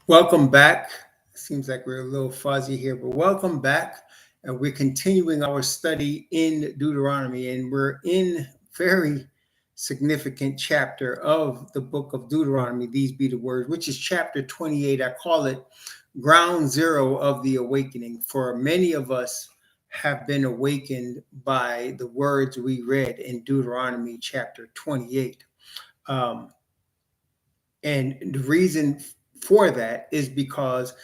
Welcome back. Seems like we're a little fuzzy here, but welcome back. We're continuing our study in Deuteronomy, and we're in very significant chapter of the book of Deuteronomy. These be the words, which is chapter 28. I call it ground zero of the awakening. For many of us have been awakened by the words we read in Deuteronomy chapter 28. Um, and the reason for that is because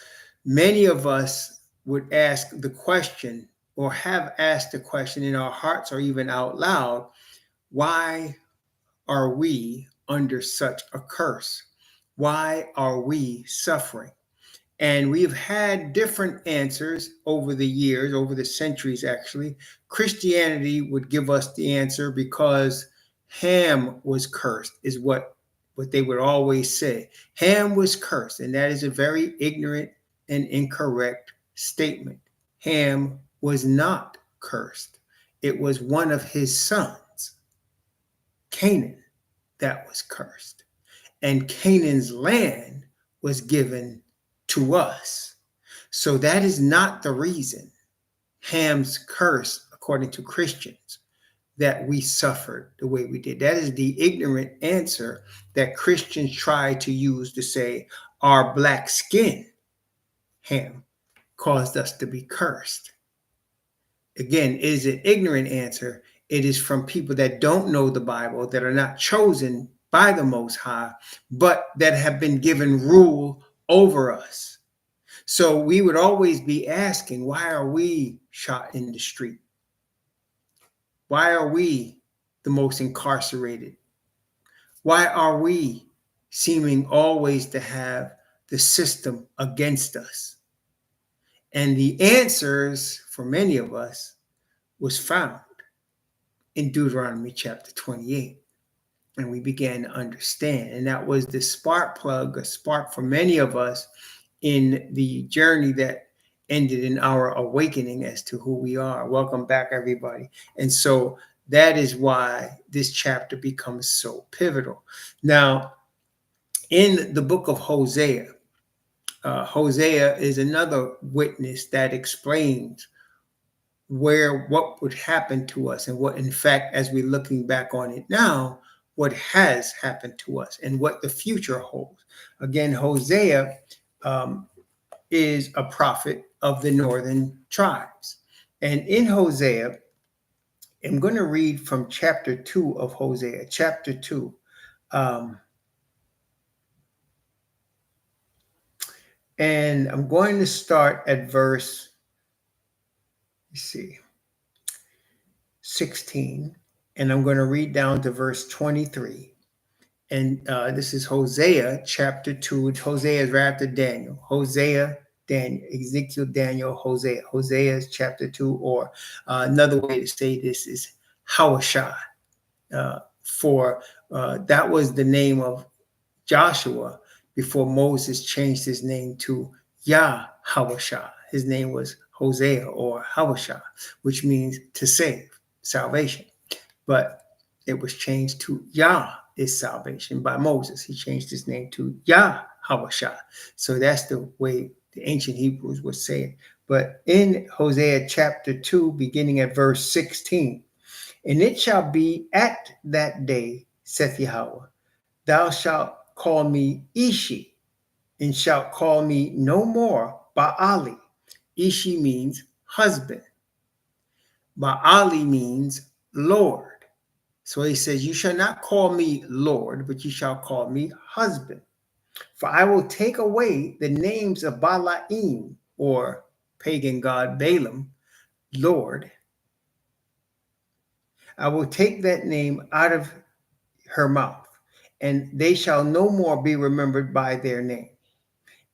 many of us would ask the question or have asked the question in our hearts or even out loud, why are we under such a curse? Why are we suffering? And we've had different answers over the years, over the centuries, actually. Christianity would give us the answer because Ham was cursed, is what they would always say. Ham was cursed, and that is a very ignorant and incorrect statement. Ham was not cursed. It was one of his sons, Canaan, that was cursed. And Canaan's land was given to us. So that is not the reason Ham's curse, according to Christians, that we suffered the way we did. That is the ignorant answer that Christians try to use to say our black skin, Ham, caused us to be cursed. Again, it is an ignorant answer. It is from people that don't know the Bible, that are not chosen by the Most High, but that have been given rule over us. So we would always be asking, why are we shot in the street? Why are we the most incarcerated? Why are we seeming always to have the system against us? And the answers for many of us was found in Deuteronomy chapter 28. And we began to understand. And that was the spark plug, a spark for many of us in the journey that ended in our awakening as to who we are. Welcome back, everybody. And so that is why this chapter becomes so pivotal. Now, in the book of Hosea, Hosea is another witness that explains what would happen to us and what, in fact, as we're looking back on it now, what has happened to us and what the future holds. Again, Hosea is a prophet of the northern tribes. And in Hosea, I'm going to read from chapter 2 of Hosea, chapter 2. And I'm going to start at verse, 16, and I'm going to read down to verse 23. And this is Hosea chapter 2. Hosea is right after Daniel. Hosea, Daniel, Ezekiel, Daniel, Hosea. Hosea is chapter 2, or another way to say this is Hawashah. For that was the name of Joshua before Moses changed his name to Yahweh. His name was Hosea or Hawashah, which means to save, salvation. But it was changed to Yah is salvation by Moses. He changed his name to Yahweh. So that's the way the ancient Hebrews would say it. But in Hosea chapter 2, beginning at verse 16, and it shall be at that day, saith Yahweh, thou shalt call me Ishi, and shalt call me no more Baali. Ishi means husband. Baali means Lord. So he says, you shall not call me Lord, but you shall call me husband. For I will take away the names of Balaam, or pagan god Balaam, Lord. I will take that name out of her mouth, and they shall no more be remembered by their name.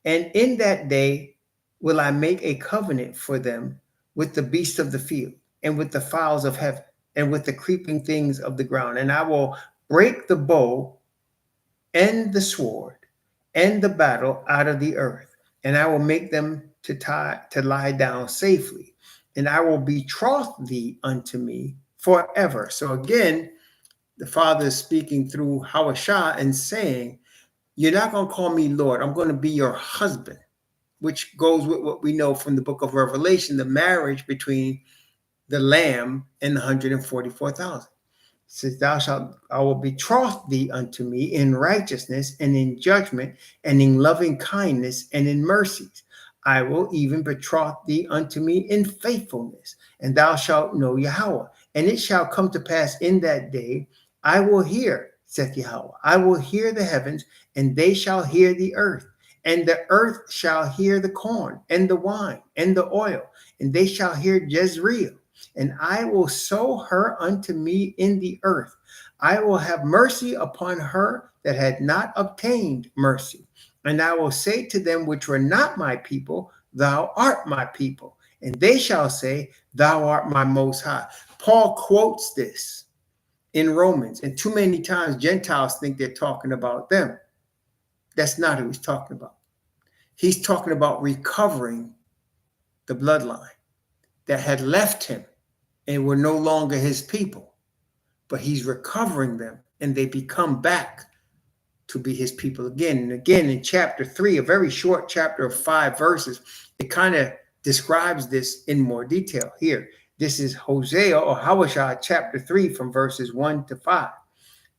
And in that day will I make a covenant for them with the beasts of the field, and with the fowls of heaven, and with the creeping things of the ground. And I will break the bow and the sword and the battle out of the earth, and I will make them to lie down safely, and I will betroth thee unto me forever. So again, the Father is speaking through Hawashah and saying, You're not going to call me Lord. I'm going to be your husband, which goes with what we know from the book of Revelation, the marriage between the Lamb and the 144,000. Says, I will betroth thee unto me in righteousness and in judgment and in loving kindness and in mercies. I will even betroth thee unto me in faithfulness, and thou shalt know Yahweh. And it shall come to pass in that day, I will hear, saith Yahweh, I will hear the heavens, and they shall hear the earth. And the earth shall hear the corn and the wine and the oil, and they shall hear Jezreel. And I will sow her unto me in the earth. I will have mercy upon her that had not obtained mercy. And I will say to them which were not my people, thou art my people. And they shall say, thou art my most high. Paul quotes this in Romans. And too many times Gentiles think they're talking about them. That's not who he's talking about. He's talking about recovering the bloodline that had left him and were no longer his people, but he's recovering them and they become back to be his people again. And again, in chapter 3, a very short chapter of 5 verses, it kind of describes this in more detail. Here, this is Hosea or Hawashah chapter 3 from verses 1 to 5.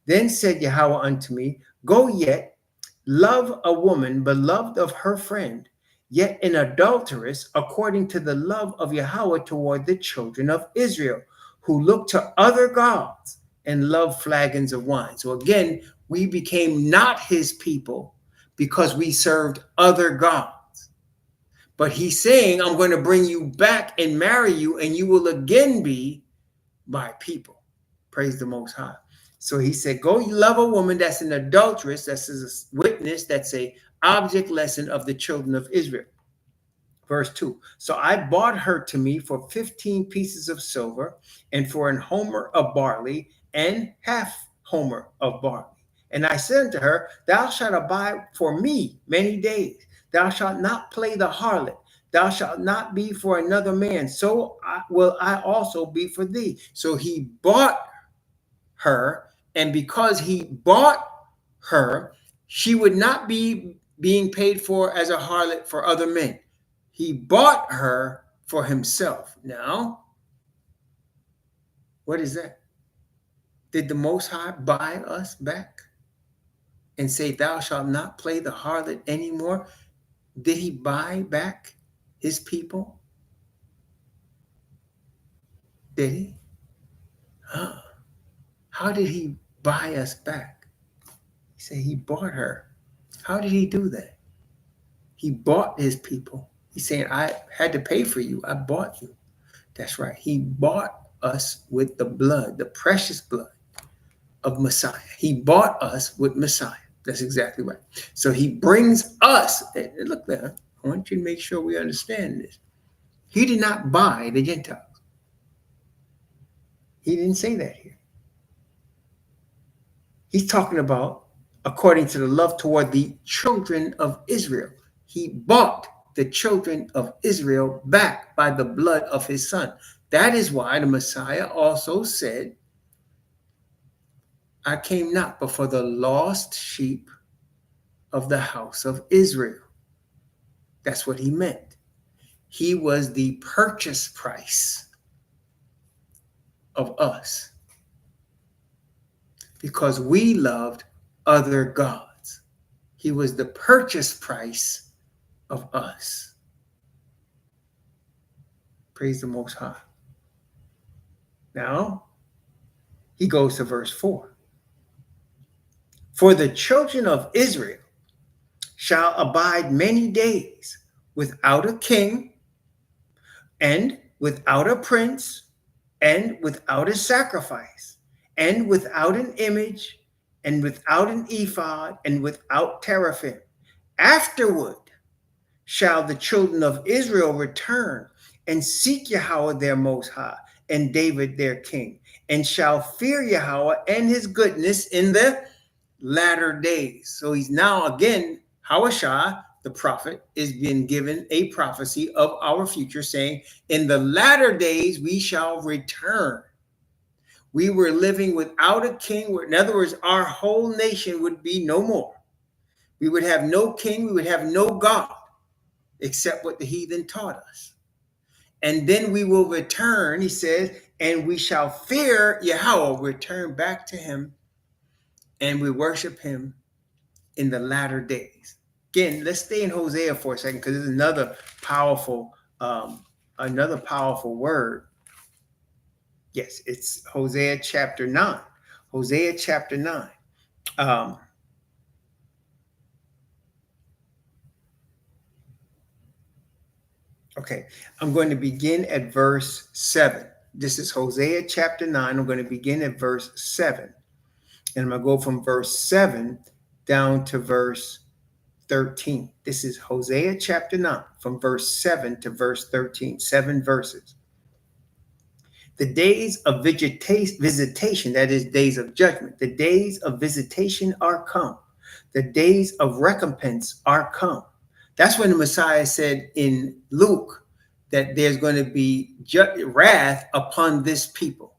Then said Yahweh unto me, go yet, love a woman beloved of her friend, yet an adulteress, according to the love of Yahweh toward the children of Israel, who look to other gods and love flagons of wine. So again, we became not his people because we served other gods. But he's saying, I'm going to bring you back and marry you, and you will again be my people. Praise the Most High. So he said, go love a woman that's an adulteress, that's a witness, that's a object lesson of the children of Israel. Verse 2. So I bought her to me for 15 pieces of silver and for an homer of barley and half homer of barley. And I said unto her, thou shalt abide for me many days. Thou shalt not play the harlot. Thou shalt not be for another man. So will I also be for thee. So he bought her, and because he bought her, she would not be being paid for as a harlot for other men. He bought her for himself. Now, what is that? Did the Most High buy us back and say, thou shalt not play the harlot anymore? Did he buy back his people? Did he? Huh. How did he buy us back? He said he bought her. How did he do that? He bought his people. He's saying, I had to pay for you. I bought you. That's right. He bought us with the blood, the precious blood of Messiah. He bought us with Messiah. That's exactly right. So he brings us, look there, I want you to make sure we understand this. He did not buy the Gentiles. He didn't say that here. He's talking about according to the love toward the children of Israel. He bought the children of Israel back by the blood of his son. That is why the Messiah also said, I came not but for the lost sheep of the house of Israel. That's what he meant. He was the purchase price of us because we loved other gods. He was the purchase price of us. Praise the Most High. Now, he goes to verse 4. For the children of Israel shall abide many days without a king and without a prince and without a sacrifice and without an image and without an ephod and without teraphim. Afterward shall the children of Israel return and seek Yahweh their Most High and David their king, and shall fear Yahweh and his goodness in the latter days. So he's now again, Hawashah, the prophet, is being given a prophecy of our future, saying, in the latter days we shall return. We were living without a king. In other words, our whole nation would be no more. We would have no king. We would have no God except what the heathen taught us. And then we will return, he says, and we shall fear Yahweh, return back to him, and we worship him in the latter days. Again, let's stay in Hosea for a second, because there's another powerful word. Yes, it's Hosea chapter 9. Hosea chapter 9. Okay, I'm going to begin at verse 7. This is Hosea chapter 9. I'm going to begin at verse 7. And I'm going to go from verse 7 down to verse 13. This is Hosea chapter 9, from verse 7 to verse 13. 7 verses. The days of visitation, that is, days of judgment, the days of visitation are come. The days of recompense are come. That's when the Messiah said in Luke that there's going to be wrath upon this people,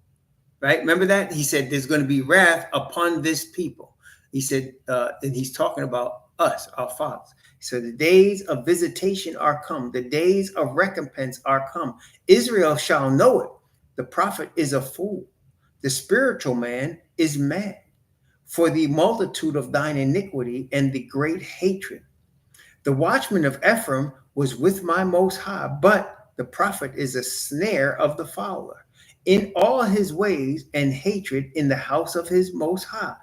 right? Remember that? He said there's going to be wrath upon this people. He said, and he's talking about us, our fathers. So the days of visitation are come. The days of recompense are come. Israel shall know it. The prophet is a fool. The spiritual man is mad for the multitude of thine iniquity and the great hatred. The watchman of Ephraim was with my Most High, but the prophet is a snare of the fowler in all his ways, and hatred in the house of his Most High.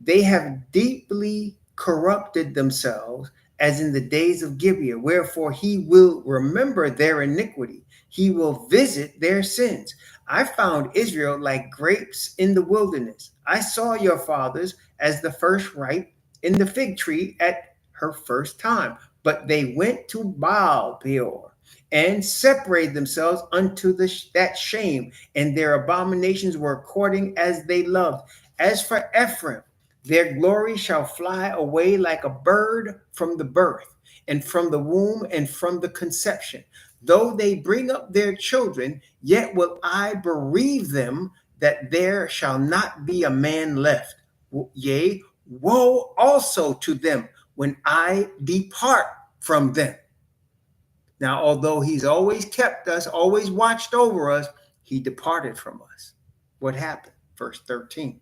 They have deeply corrupted themselves as in the days of Gibeah. Wherefore he will remember their iniquity. He will visit their sins. I found Israel like grapes in the wilderness. I saw your fathers as the first ripe in the fig tree at her first time. But they went to Baal Peor and separated themselves unto that shame, and their abominations were according as they loved. As for Ephraim, their glory shall fly away like a bird from the birth, and from the womb, and from the conception. Though they bring up their children, yet will I bereave them, that there shall not be a man left. Yea, woe also to them when I depart from them. Now, although he's always kept us, always watched over us, he departed from us. What happened? Verse 13.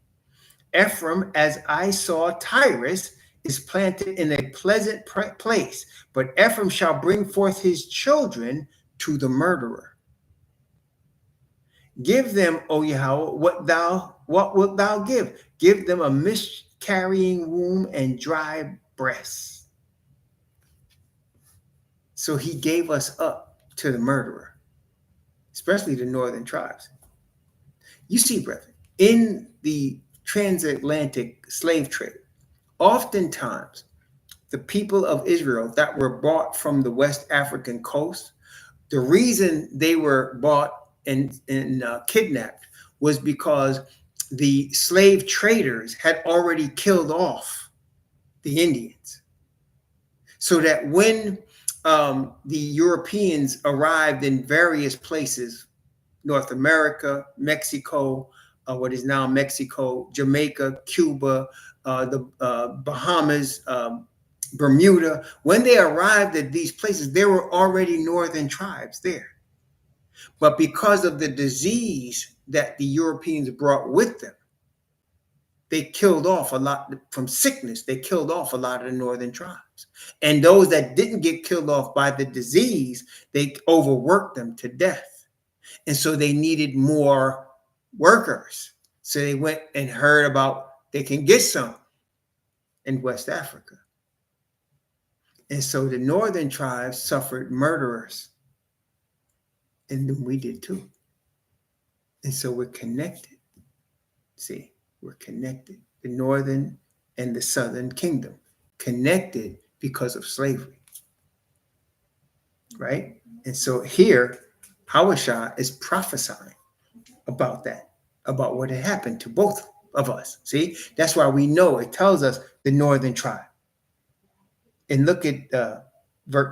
Ephraim, as I saw Tyrus, is planted in a pleasant place, but Ephraim shall bring forth his children to the murderer. Give them, O Yahweh, what wilt thou give? Give them a miscarrying womb and dry breasts. So he gave us up to the murderer, especially the northern tribes. You see, brethren, in the transatlantic slave trade, oftentimes the people of Israel that were bought from the West African coast, the reason they were bought and kidnapped was because the slave traders had already killed off the Indians. So that when the Europeans arrived in various places, North America, Mexico, what is now Mexico, Jamaica, Cuba, the Bahamas, Bermuda, when they arrived at these places, there were already northern tribes there. But because of the disease that the Europeans brought with them, they killed off a lot from sickness. They killed off a lot of the northern tribes. And those that didn't get killed off by the disease, they overworked them to death. And so they needed more workers. So they went and heard about they can get some in West Africa. And so the northern tribes suffered murderers. And then we did too. And so we're connected. See, we're connected. The northern and the southern kingdom connected because of slavery. Right? And so here, Hawashah is prophesying about that, about what had happened to both of us. See, that's why we know it tells us the northern tribe. And look at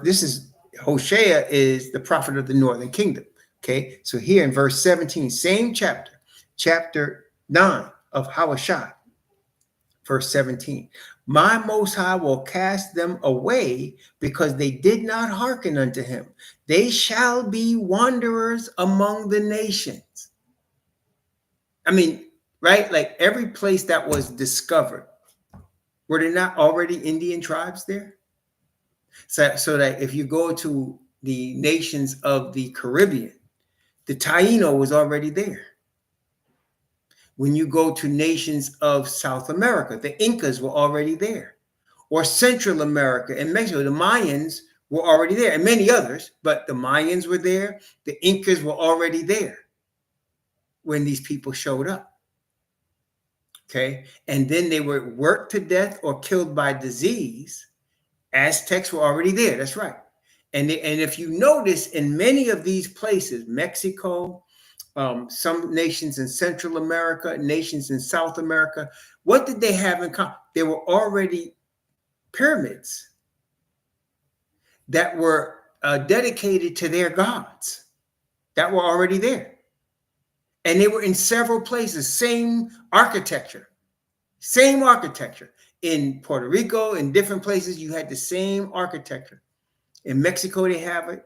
this is Hosea is the prophet of the northern kingdom. Okay, so here in verse 17, same chapter 9 of Hawashah. Verse 17, my Most High will cast them away because they did not hearken unto him. They shall be wanderers among the nations. I mean, right? Like every place that was discovered, were there not already Indian tribes there? So that if you go to the nations of the Caribbean, the Taino was already there. When you go to nations of South America, the Incas were already there. Or Central America and Mexico, the Mayans were already there, and many others, but the Mayans were there. The Incas were already there when these people showed up. Okay, and then they were worked to death or killed by disease. Aztecs were already there. That's right. And if you notice, in many of these places, Mexico, some nations in Central America, nations in South America, what did they have in common? There were already pyramids that were dedicated to their gods that were already there. And they were in several places, same architecture. In Puerto Rico, in different places, you had the same architecture. In Mexico, they have it.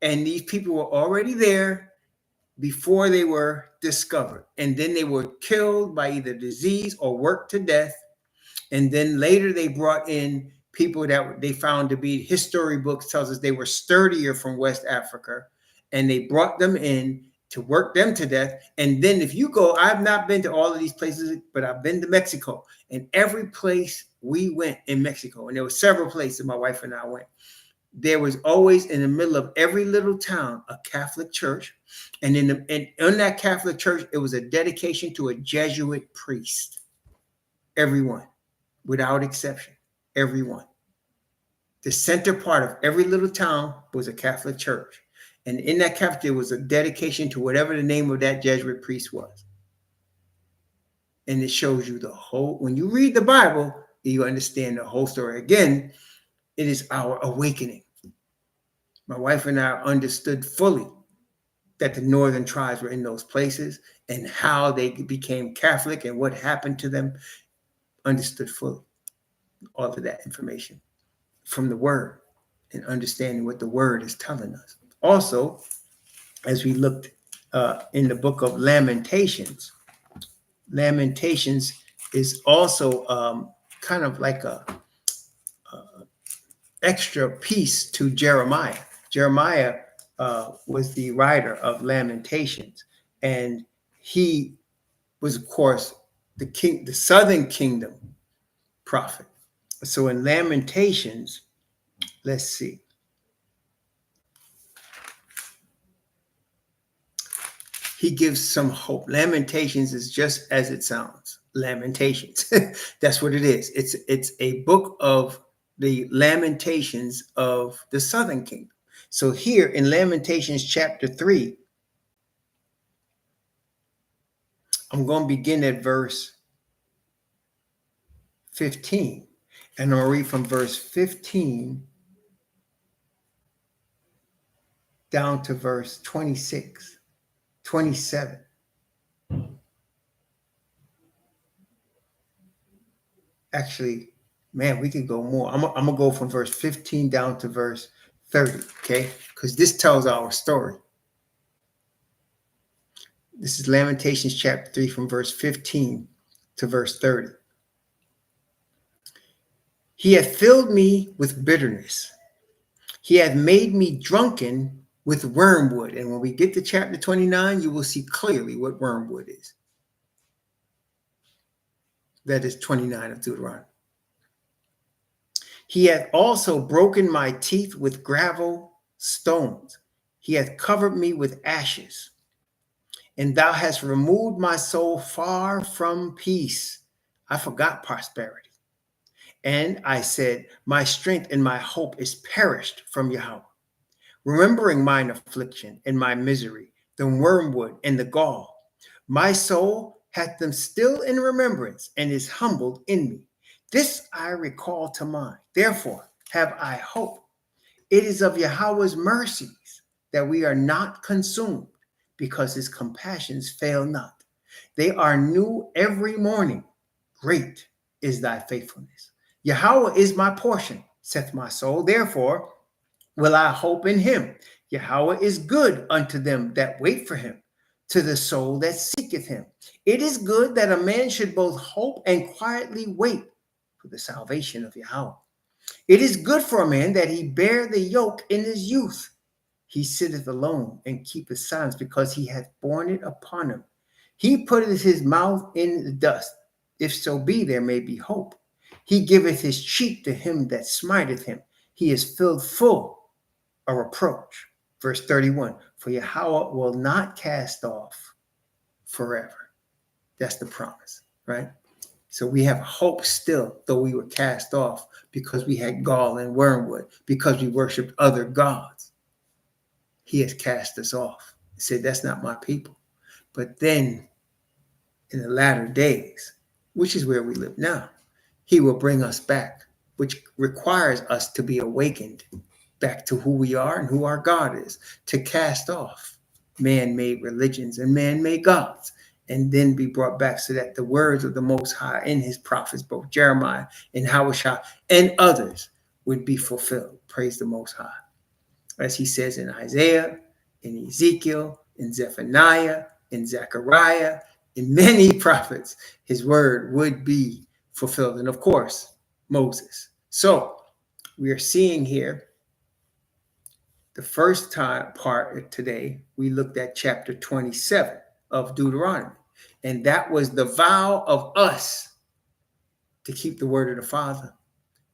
And these people were already there before they were discovered. And then they were killed by either disease or worked to death. And then later they brought in people that they found to be, history books tells us they were sturdier from West Africa. And they brought them in to work them to death. And then if you go, I've not been to all of these places, but I've been to Mexico. And every place we went in Mexico, and there were several places my wife and I went, there was always in the middle of every little town a Catholic church. And in that Catholic church, it was a dedication to a Jesuit priest. Everyone, without exception, everyone. The center part of every little town was a Catholic church. And in that Catholic, there was a dedication to whatever the name of that Jesuit priest was. And it shows you the whole, when you read the Bible, you understand the whole story. Again, it is our awakening. My wife and I understood fully that the northern tribes were in those places and how they became Catholic and what happened to them. Understood fully all of that information from the Word and understanding what the Word is telling us. Also, as we looked in the book of Lamentations is also kind of like a extra piece to Jeremiah. Jeremiah was the writer of Lamentations, and he was, of course, the southern kingdom prophet. So in Lamentations, let's see. He gives some hope. Lamentations is just as it sounds. Lamentations. That's what it is. It's a book of the lamentations of the southern kingdom. So here in Lamentations chapter 3, I'm going to begin at verse 15. And I'll read from verse 15 down to verse 26, 27. Actually, man, we could go more. I'm going to go from verse 15 down to verse 30, okay? Because this tells our story. This is Lamentations chapter 3 from verse 15 to verse 30. He hath filled me with bitterness. He hath made me drunken with wormwood. And when we get to chapter 29, you will see clearly what wormwood is. That is 29 of Deuteronomy. He hath also broken my teeth with gravel stones. He hath covered me with ashes. And thou hast removed my soul far from peace. I forgot prosperity. And I said, my strength and my hope is perished from Yahweh. Remembering mine affliction and my misery, the wormwood and the gall. My soul hath them still in remembrance and is humbled in me. This I recall to mind. Therefore have I hope. It is of Yahweh's mercies that we are not consumed, because his compassions fail not. They are new every morning. great is thy faithfulness. Yahweh is my portion, saith my soul. Therefore will I hope in him. Yahweh is good unto them that wait for him, to the soul that seeketh him. It is good that a man should both hope and quietly wait for the salvation of Yahweh. It is good for a man that he bear the yoke in his youth. He sitteth alone and keepeth silence, because he hath borne it upon him. He putteth his mouth in the dust. If so be there may be hope. He giveth his cheek to him that smiteth him. He is filled full a reproach. Verse 31, for Yahweh will not cast off forever. That's the promise, right? So we have hope still, though we were cast off because we had gall and wormwood, because we worshiped other gods. He has cast us off. He said, that's not my people. But then in the latter days, which is where we live now, he will bring us back, which requires us to be awakened back to who we are and who our God is, to cast off man-made religions and man-made gods, and then be brought back so that the words of the Most High and his prophets, both Jeremiah and Hawashah and others, would be fulfilled. Praise the Most High. As he says in Isaiah, in Ezekiel, in Zephaniah, in Zechariah, in many prophets, his word would be fulfilled. And of course, Moses. So we are seeing here the first part today, we looked at chapter 27 of Deuteronomy. And that was the vow of us to keep the word of the Father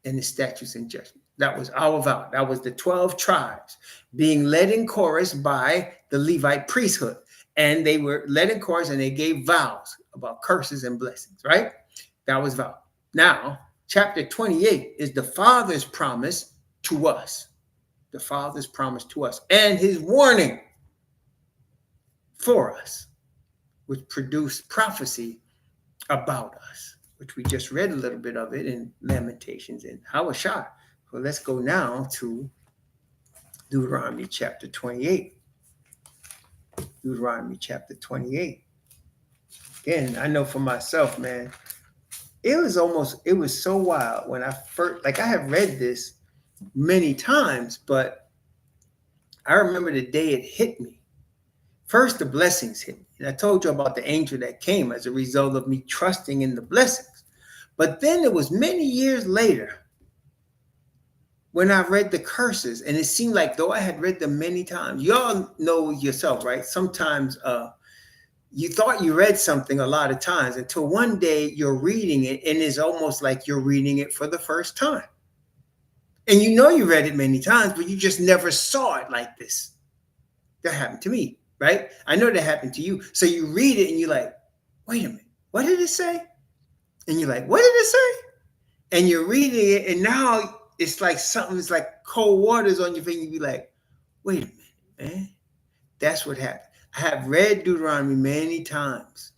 and his statutes and judgments. That was our vow. That was the 12 tribes being led in chorus by the Levite priesthood. And they were led in chorus and they gave vows about curses and blessings, right? That was vow. Now, chapter 28 is the Father's promise to us. The Father's promise to us and his warning for us, which produced prophecy about us, which we just read a little bit of it in Lamentations and Hawashah. So let's go now to Deuteronomy chapter 28. Deuteronomy chapter 28. Again, I know for myself, man, it was so wild when I first, I have read this many times, but I remember the day it hit me. First, the blessings hit me. And I told you about the angel that came as a result of me trusting in the blessings. But then it was many years later when I read the curses, and it seemed like though I had read them many times. Y'all know yourself, right? Sometimes you thought you read something a lot of times until one day you're reading it and it's almost like you're reading it for the first time. And you know you read it many times, but you just never saw it like this. That happened to me, right? I know that happened to you. So you read it and you're like, wait a minute, what did it say? And you're like, what did it say? And you're reading it and now it's like something's like cold waters on your finger. You be like, wait a minute, man. That's what happened. I have read Deuteronomy many times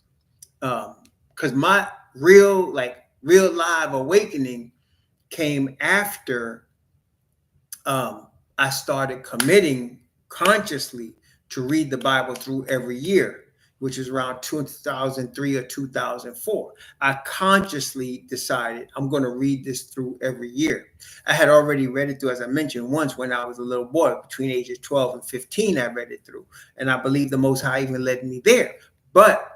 because my real live awakening came after I started committing consciously to read the Bible through every year, which is around 2003 or 2004. I consciously decided I'm going to read this through every year. I had already read it through, as I mentioned, once when I was a little boy, between ages 12 and 15, I read it through. And I believe the Most High even led me there. But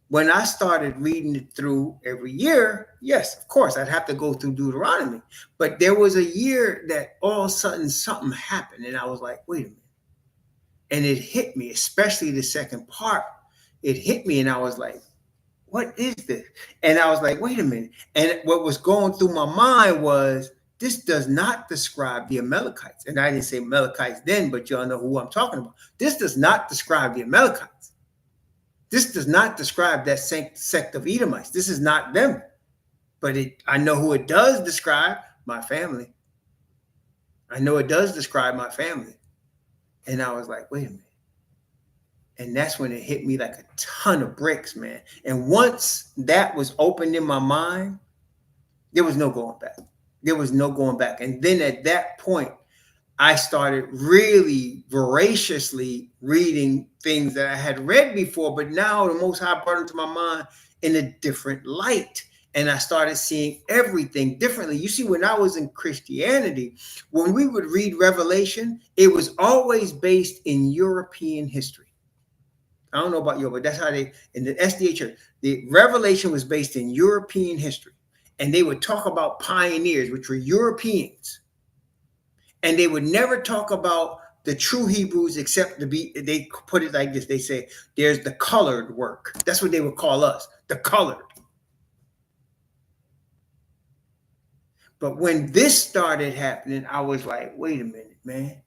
when I started reading it through every year, yes, of course, I'd have to go through Deuteronomy. But there was a year that all of a sudden something happened. And I was like, wait a minute. And it hit me, especially the second part. It hit me and I was like, what is this? And I was like, wait a minute. And what was going through my mind was, this does not describe the Amalekites. And I didn't say Amalekites then, but y'all know who I'm talking about. This does not describe the Amalekites. This does not describe that sect of Edomites. This is not them. But I know who it does describe, my family. I know it does describe my family. And I was like, wait a minute. And that's when it hit me like a ton of bricks, man. And once that was opened in my mind, there was no going back. There was no going back. And then at that point, I started really voraciously reading things that I had read before, but now the Most High brought into my mind in a different light. And I started seeing everything differently. You see, when I was in Christianity, when we would read Revelation, it was always based in European history. I don't know about you, but that's how they, in the SDA church, the Revelation was based in European history. And they would talk about pioneers, which were Europeans. And they would never talk about the true Hebrews except to be, they put it like this. They say, there's the colored work. That's what they would call us, the colored. But when this started happening, I was like, wait a minute, man,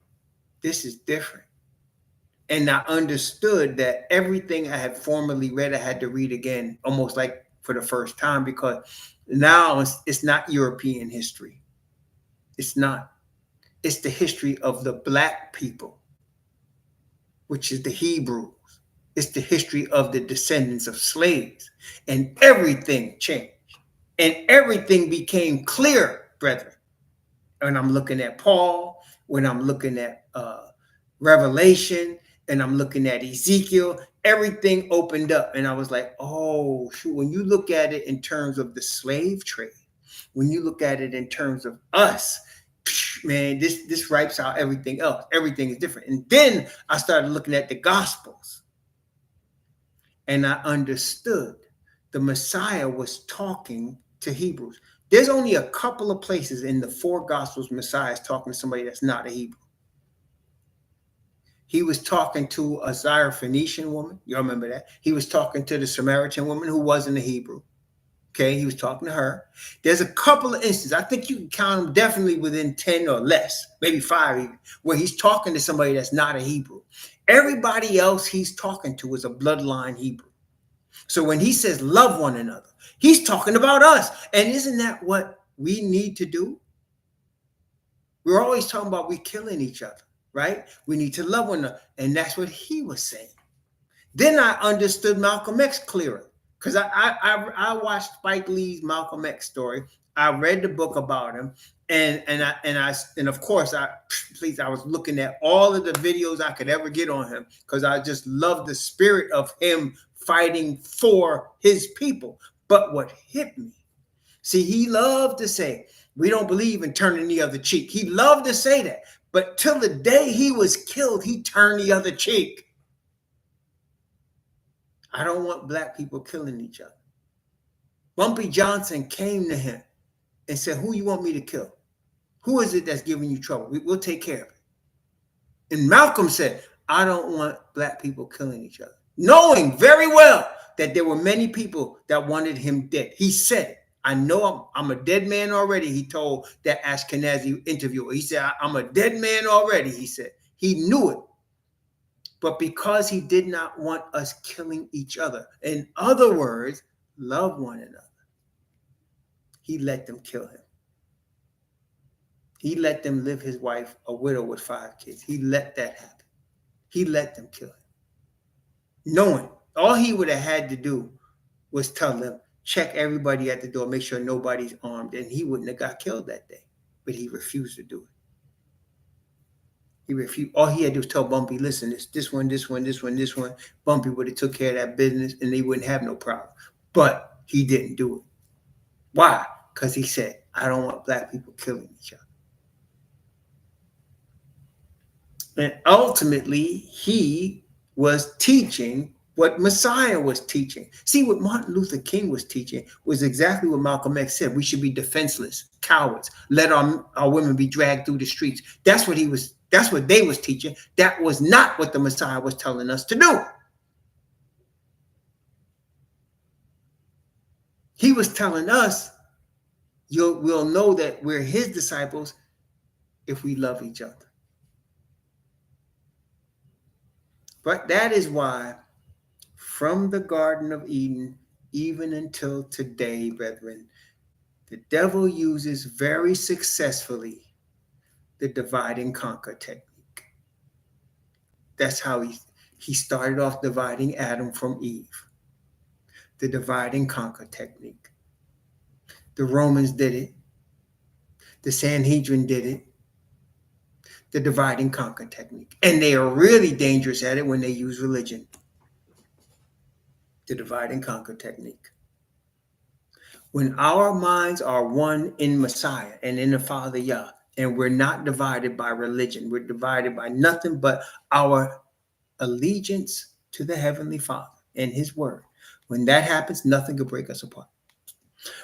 this is different. And I understood that everything I had formerly read, I had to read again, almost like for the first time, because now it's not European history. It's not. It's the history of the Black people, which is the Hebrews. It's the history of the descendants of slaves. And everything changed. And everything became clear, brethren. And I'm looking at Paul, when I'm looking at Revelation, and I'm looking at Ezekiel, everything opened up. And I was like, oh, shoot. When you look at it in terms of the slave trade, when you look at it in terms of us, man, this wipes out everything else. Everything is different. And then I started looking at the Gospels, and I understood the Messiah was talking to Hebrews. There's only a couple of places in the 4 Gospels Messiah is talking to somebody that's not a Hebrew. He was talking to a Syrophoenician woman. You remember that? He was talking to the Samaritan woman who wasn't a Hebrew. Okay, he was talking to her. There's a couple of instances. I think you can count them definitely within 10 or less, maybe 5 even, where he's talking to somebody that's not a Hebrew. Everybody else he's talking to is a bloodline Hebrew. So when he says love one another, he's talking about us. And isn't that what we need to do? We're always talking about we killing each other, right? We need to love one another. And that's what he was saying. Then I understood Malcolm X clearer, because I watched Spike Lee's Malcolm X story. I read the book about him, and of course I was looking at all of the videos I could ever get on him, because I just love the spirit of him fighting for his people. But what hit me, see, he loved to say, we don't believe in turning the other cheek. He loved to say that, but till the day he was killed, he turned the other cheek. I don't want Black people killing each other. Bumpy Johnson came to him and said, who you want me to kill? Who is it that's giving you trouble? We'll take care of it. And Malcolm said, I don't want Black people killing each other, knowing very well that there were many people that wanted him dead. He said, I know I'm a dead man already, he told that Ashkenazi interviewer. He said, I'm a dead man already, he said. He knew it. But because he did not want us killing each other, in other words, love one another, he let them kill him. He let them live his wife, a widow with 5 kids. He let that happen. He let them kill him. Knowing all he would have had to do was tell them, check everybody at the door, make sure nobody's armed, and he wouldn't have got killed that day. But he refused to do it. He refused. All he had to do was tell Bumpy, listen, it's this one. Bumpy would have took care of that business and they wouldn't have no problem. But he didn't do it. Why? Because he said, I don't want Black people killing each other. And ultimately, he was teaching what Messiah was teaching. See, what Martin Luther King was teaching was exactly what Malcolm X said. We should be defenseless, cowards. Let our women be dragged through the streets. That's what they was teaching. That was not what the Messiah was telling us to do. He was telling us, we'll know that we're his disciples if we love each other. But that is why from the Garden of Eden, even until today, brethren, the devil uses very successfully the divide and conquer technique. That's how he started off dividing Adam from Eve. The divide and conquer technique. The Romans did it. The Sanhedrin did it. The divide and conquer technique. And they are really dangerous at it when they use religion. The divide and conquer technique. When our minds are one in Messiah and in the Father Yah, and we're not divided by religion, we're divided by nothing but our allegiance to the Heavenly Father and His Word. When that happens, nothing can break us apart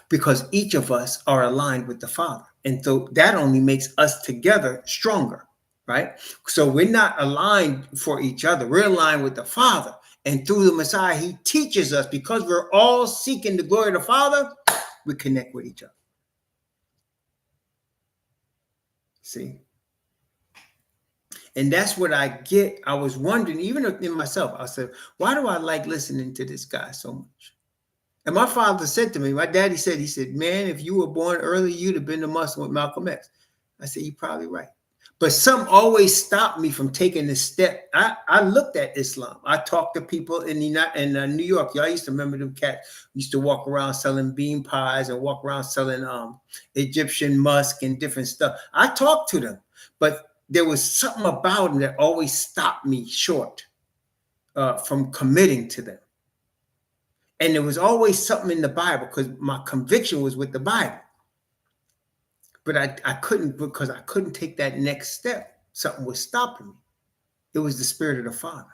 because each of us are aligned with the Father. And so that only makes us together stronger, right? So we're not aligned for each other. We're aligned with the Father. And through the Messiah, He teaches us because we're all seeking the glory of the Father, we connect with each other. See? And that's what I get. I was wondering, even in myself, I said, why do I like listening to this guy so much? And my father said to me, my daddy said, he said, man, if you were born early, you'd have been the Muslim with Malcolm X. I said, you're probably right. But some always stopped me from taking this step. I looked at Islam. I talked to people in New York. Y'all used to remember them cats used to walk around selling bean pies and walk around selling Egyptian musk and different stuff. I talked to them, but there was something about them that always stopped me short from committing to them. And there was always something in the Bible because my conviction was with the Bible. But I couldn't, because I couldn't take that next step. Something was stopping me. It was the Spirit of the Father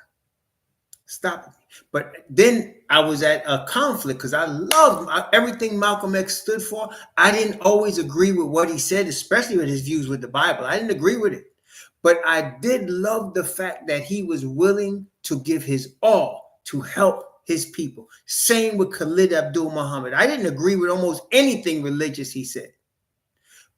stopping me. But then I was at a conflict because I loved everything Malcolm X stood for. I didn't always agree with what he said, especially with his views with the Bible. I didn't agree with it. But I did love the fact that he was willing to give his all to help his people. Same with Khalid Abdul Muhammad. I didn't agree with almost anything religious he said.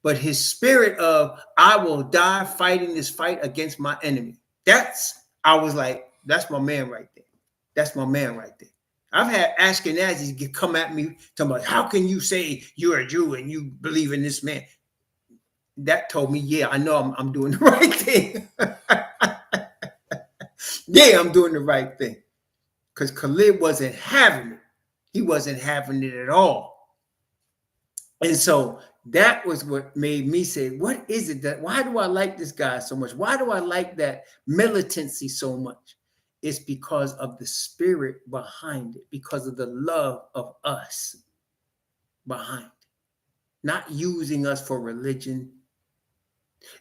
But his spirit of, I will die fighting this fight against my enemy. I was like, that's my man right there. That's my man right there. I've had Ashkenazis come at me talking about, how can you say you're a Jew and you believe in this man? That told me, yeah, I know I'm doing the right thing. Yeah, I'm doing the right thing. Because Khalid wasn't having it. He wasn't having it at all. And so that was what made me say, what is it that, why do I like this guy so much? Why do I like that militancy so much? It's because of the spirit behind it, because of the love of us behind it. Not using us for religion,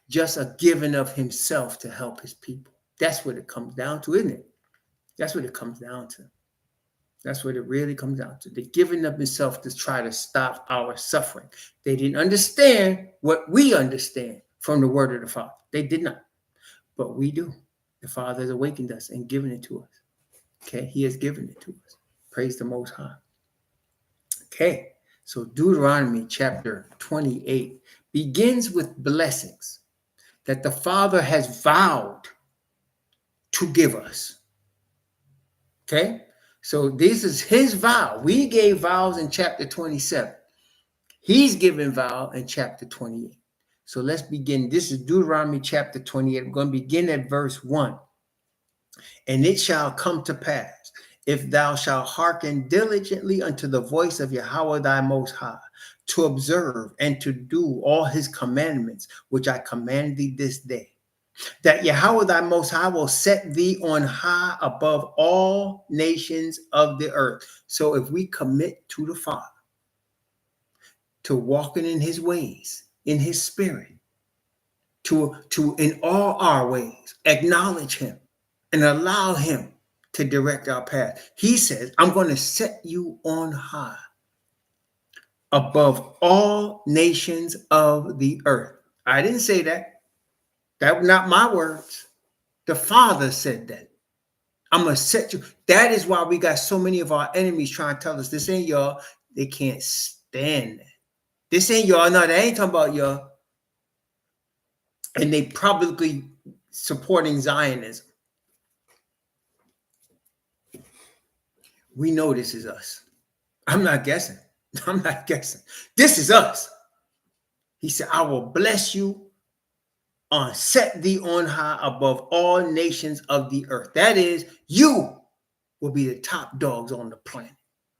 just a giving of himself to help his people. That's what it comes down to, isn't it? That's what it comes down to. That's what it really comes down to. The giving of himself to try to stop our suffering. They didn't understand what we understand from the word of the Father. They did not. But we do. The Father has awakened us and given it to us. Okay, He has given it to us. Praise the Most High. Okay, so Deuteronomy chapter 28 begins with blessings that the Father has vowed to give us. Okay, so this is His vow. We gave vows in chapter 27. He's given vow in chapter 28. So let's begin. This is Deuteronomy chapter 28. We're going to begin at verse 1. And it shall come to pass, if thou shalt hearken diligently unto the voice of Yahweh thy Most High, to observe and to do all His commandments, which I command thee this day, that Yahweh thy Most High will set thee on high above all nations of the earth. So if we commit to the Father, to walking in His ways, in His spirit, to in all our ways, acknowledge Him and allow Him to direct our path. He says, I'm going to set you on high above all nations of the earth. I didn't say that. That were not my words. The Father said that. I'm going to set you. That is why we got so many of our enemies trying to tell us, this ain't y'all. They can't stand that. This ain't y'all. No, they ain't talking about y'all. And they probably supporting Zionism. We know this is us. I'm not guessing. I'm not guessing. This is us. He said, I will bless you set thee on high above all nations of the earth. That is, you will be the top dogs on the planet.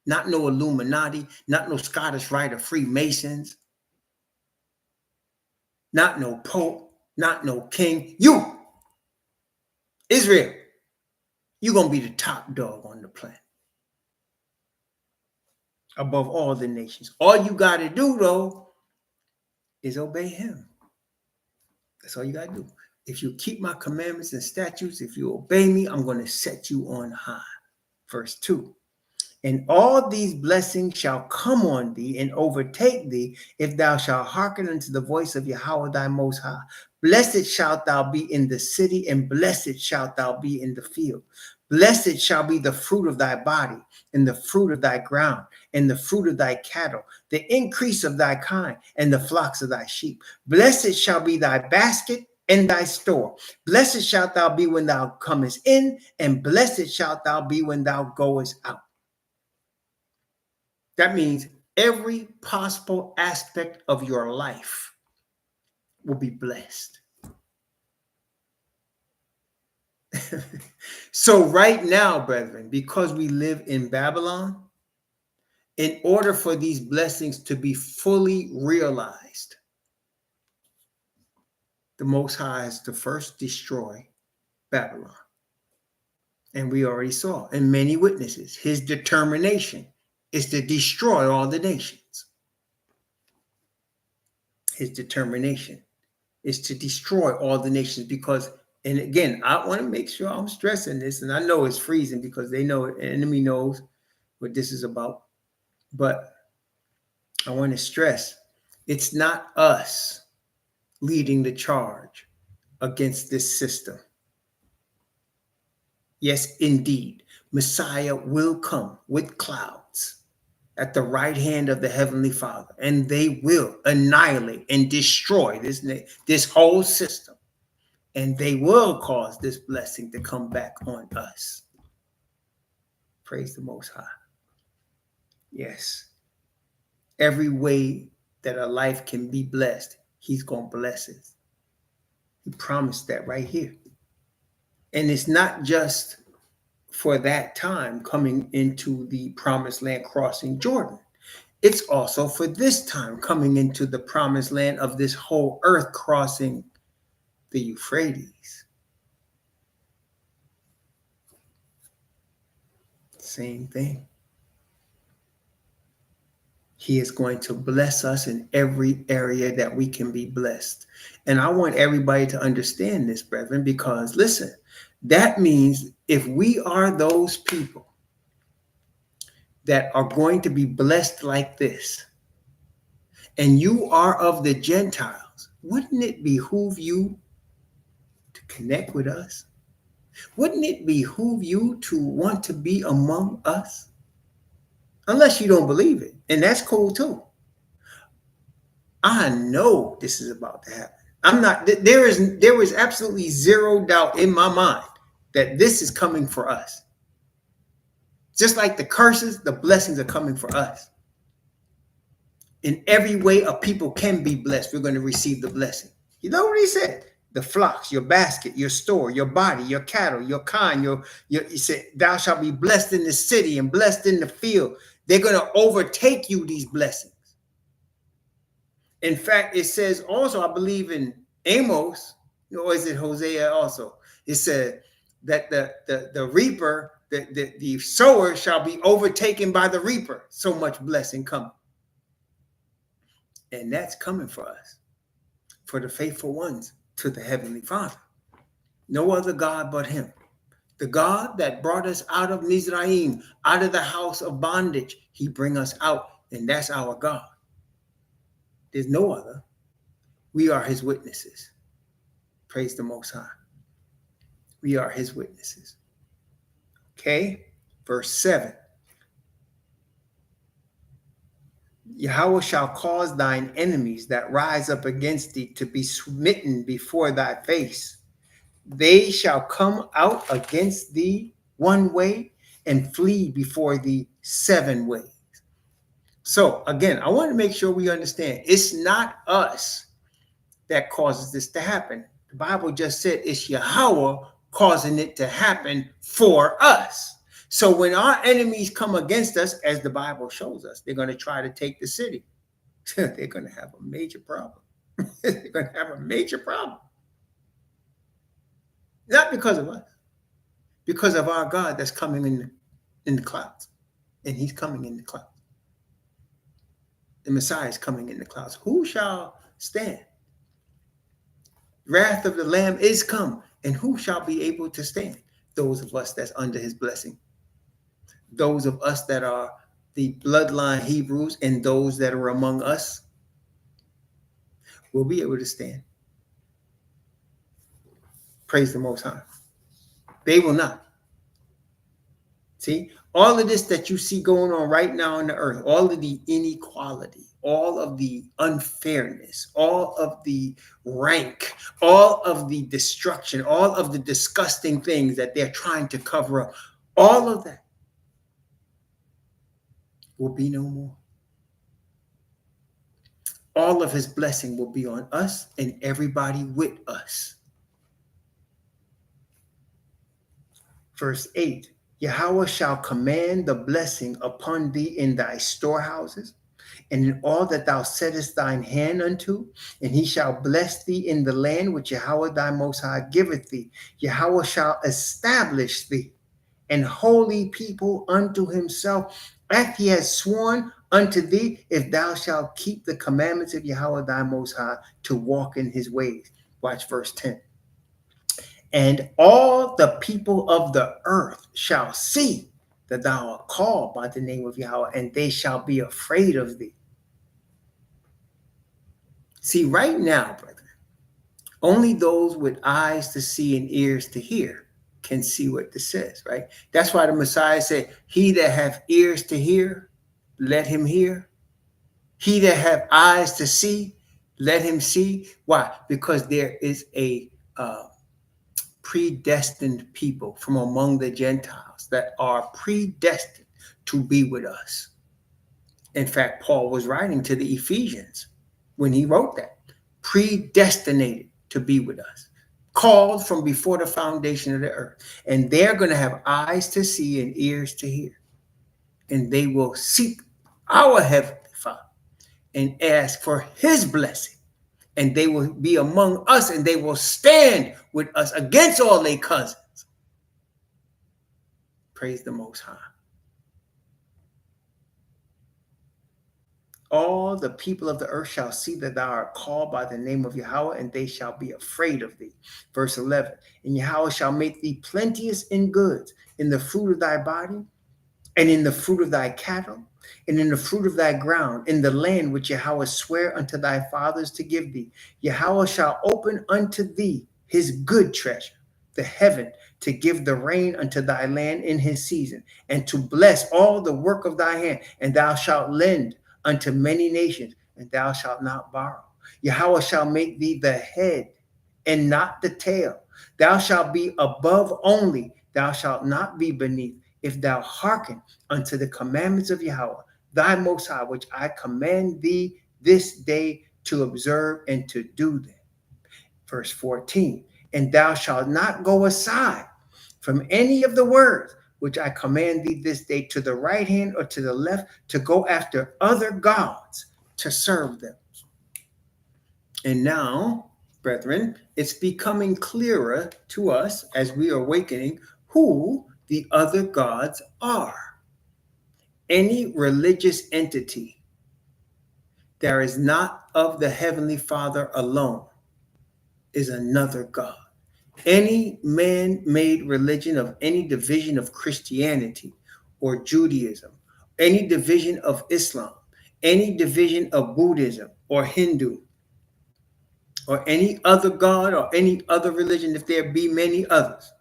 Not no Illuminati, not no Scottish Rite of Freemasons, not no Pope, not no king. You, Israel, you're going to be the top dog on the planet. above all the nations. All you got to do, though, is obey him. That's all you got to do. If you keep my commandments and statutes, if you obey me, I'm going to set you on high. Verse 2. And all these blessings shall come on thee and overtake thee if thou shalt hearken unto the voice of Yahweh thy Most High. Blessed shalt thou be in the city, and blessed shalt thou be in the field. Blessed shall be the fruit of thy body, and the fruit of thy ground, and the fruit of thy cattle, the increase of thy kind, and the flocks of thy sheep. Blessed shall be thy basket and thy store. Blessed shalt thou be when thou comest in, and blessed shalt thou be when thou goest out. That means every possible aspect of your life will be blessed. So right now, brethren, because we live in Babylon, in order for these blessings to be fully realized, the Most High has to first destroy Babylon. And we already saw in many witnesses, his determination is to destroy all the nations. His determination is to destroy all the nations because, and again, I want to make sure I'm stressing this, and I know it's freezing because they know it, the enemy knows what this is about. But I want to stress, it's not us leading the charge against this system. Yes, indeed, Messiah will come with clouds at the right hand of the Heavenly Father, and they will annihilate and destroy this whole system. And they will cause this blessing to come back on us. Praise the Most High. Yes. Every way that a life can be blessed, he's going to bless it. He promised that right here. And it's not just for that time coming into the promised land crossing Jordan. It's also for this time coming into the promised land of this whole earth crossing the Euphrates. Same thing. He is going to bless us in every area that we can be blessed. And I want everybody to understand this, brethren, because listen, that means if we are those people that are going to be blessed like this, and you are of the Gentiles, wouldn't it behoove you to connect with us? Wouldn't it behoove you to want to be among us? Unless you don't believe it. And that's cool too. I know this is about to happen. There is absolutely zero doubt in my mind that this is coming for us. Just like the curses, the blessings are coming for us. In every way a people can be blessed, we're going to receive the blessing. You know what he said? The flocks, your basket, your store, your body, your cattle, your kind, he said, thou shalt be blessed in the city and blessed in the field. They're going to overtake you, these blessings. In fact, it says also, I believe in Amos, or is it Hosea also? It said that the reaper, the sower shall be overtaken by the reaper. So much blessing coming. And that's coming for us, for the faithful ones to the Heavenly Father. No other God but him. The God that brought us out of Mizraim, out of the house of bondage, he bring us out, and that's our God. There's no other. We are his witnesses. Praise the Most High. We are his witnesses. Okay, verse 7. Yahweh shall cause thine enemies that rise up against thee to be smitten before thy face. They shall come out against thee one way and flee before thee 7 ways. So again, I want to make sure we understand it's not us that causes this to happen. The Bible just said it's Yahweh causing it to happen for us. So when our enemies come against us, as the Bible shows us, they're going to try to take the city. They're going to have a major problem. They're going to have a major problem. Not because of us, because of our God that's coming in the clouds. And he's coming in the clouds. The Messiah is coming in the clouds. Who shall stand? Wrath of the Lamb is come, and who shall be able to stand? Those of us that's under his blessing. Those of us that are the bloodline Hebrews and those that are among us will be able to stand. Praise the Most High. They will not. See, all of this that you see going on right now on the earth, all of the inequality, all of the unfairness, all of the rank, all of the destruction, all of the disgusting things that they're trying to cover up, all of that will be no more. All of his blessing will be on us and everybody with us. Verse 8, Yahweh shall command the blessing upon thee in thy storehouses, and in all that thou settest thine hand unto, and he shall bless thee in the land which Yahweh thy Most High giveth thee. Yahweh shall establish thee an holy people unto himself, as he has sworn unto thee, if thou shalt keep the commandments of Yahweh thy Most High to walk in his ways. Watch verse 10. And all the people of the earth shall see that thou art called by the name of Yahweh, and they shall be afraid of thee. See, right now, brethren, only those with eyes to see and ears to hear can see what this says, right? That's why the Messiah said, he that hath ears to hear, let him hear. He that hath eyes to see, let him see. Why? Because there is a predestined people from among the Gentiles that are predestined to be with us. In fact, Paul was writing to the Ephesians when he wrote that, predestinated to be with us, called from before the foundation of the earth. And they're going to have eyes to see and ears to hear. And they will seek our Heavenly Father and ask for his blessing. And they will be among us and they will stand with us against all their cousins. Praise the Most High. All the people of the earth shall see that thou art called by the name of Yahweh, and they shall be afraid of thee. Verse 11, and Yahweh shall make thee plenteous in goods, in the fruit of thy body, and in the fruit of thy cattle, and in the fruit of thy ground, in the land which Yahweh sware unto thy fathers to give thee. Yahweh shall open unto thee his good treasure, the heaven, to give the rain unto thy land in his season, and to bless all the work of thy hand, and thou shalt lend unto many nations, and thou shalt not borrow. Yahweh shall make thee the head and not the tail. Thou shalt be above only, thou shalt not be beneath, if thou hearken unto the commandments of Yahweh, thy Most High, which I command thee this day to observe and to do them. Verse 14, and thou shalt not go aside from any of the words which I command thee this day to the right hand or to the left, to go after other gods to serve them. And now, brethren, it's becoming clearer to us as we are awakening who the other gods are. Any religious entity that is not of the Heavenly Father alone is another God. Any man-made religion of any division of Christianity or Judaism, any division of Islam, any division of Buddhism or Hindu, or any other God or any other religion, if there be many others,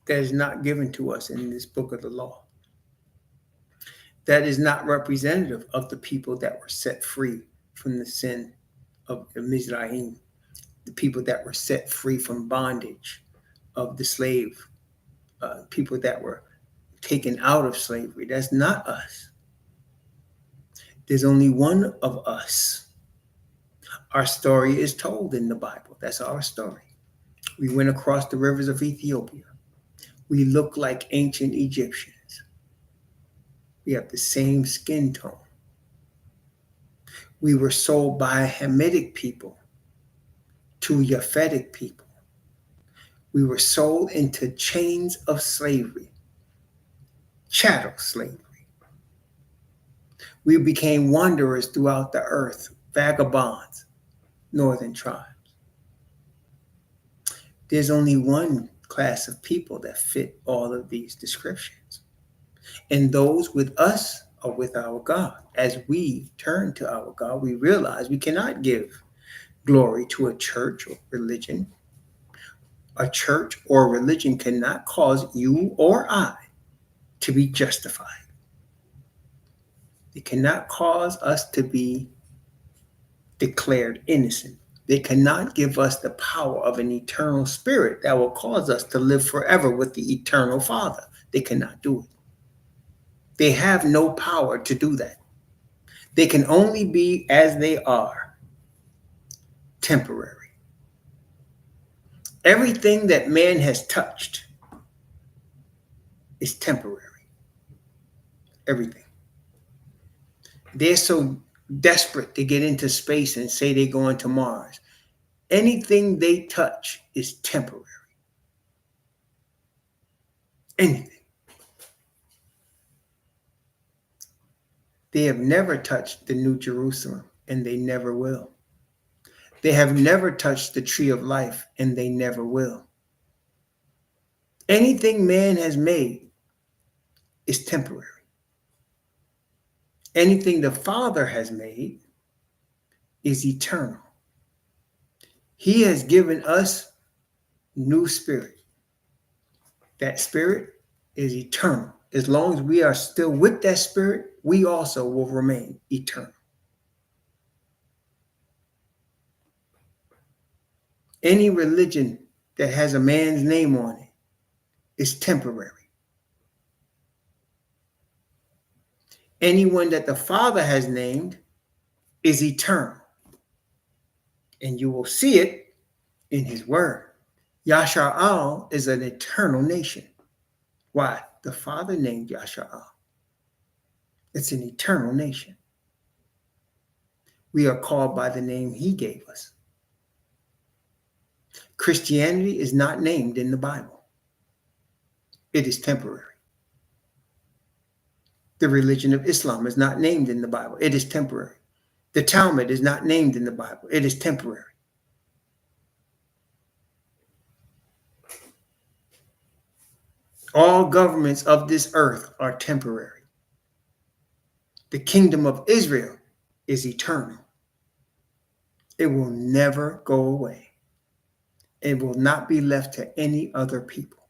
that is not given to us in this book of the law. That is not representative of the people that were set free from the sin of Mizraim, the people that were set free from bondage of the slave, people that were taken out of slavery. That's not us. There's only one of us. Our story is told in the Bible. That's our story. We went across the rivers of Ethiopia. We look like ancient Egyptians. We have the same skin tone. We were sold by Hamitic people to Japhetic people. We were sold into chains of slavery, chattel slavery. We became wanderers throughout the earth, vagabonds, northern tribes. There's only one class of people that fit all of these descriptions. And those with us are with our God. As we turn to our God, we realize we cannot give glory to a church or religion. A church or religion cannot cause you or I to be justified. It cannot cause us to be declared innocent. They cannot give us the power of an eternal spirit that will cause us to live forever with the eternal Father. They cannot do it. They have no power to do that. They can only be as they are, temporary. Everything that man has touched is temporary. Everything. They're so desperate to get into space and say they're going to Mars. Anything they touch is temporary. Anything. They have never touched the New Jerusalem, and they never will. They have never touched the tree of life, and they never will. Anything man has made is temporary. Anything the Father has made is eternal. He has given us new spirit. That spirit is eternal. As long as we are still with that spirit, we also will remain eternal. Any religion that has a man's name on it is temporary. Anyone that the Father has named is eternal. And you will see it in his word. Yasha'al is an eternal nation. Why? The Father named Yasha'al. It's an eternal nation. We are called by the name he gave us. Christianity is not named in the Bible. It is temporary. The religion of Islam is not named in the Bible. It is temporary. The Talmud is not named in the Bible. It is temporary. All governments of this earth are temporary. The kingdom of Israel is eternal. It will never go away. It will not be left to any other people.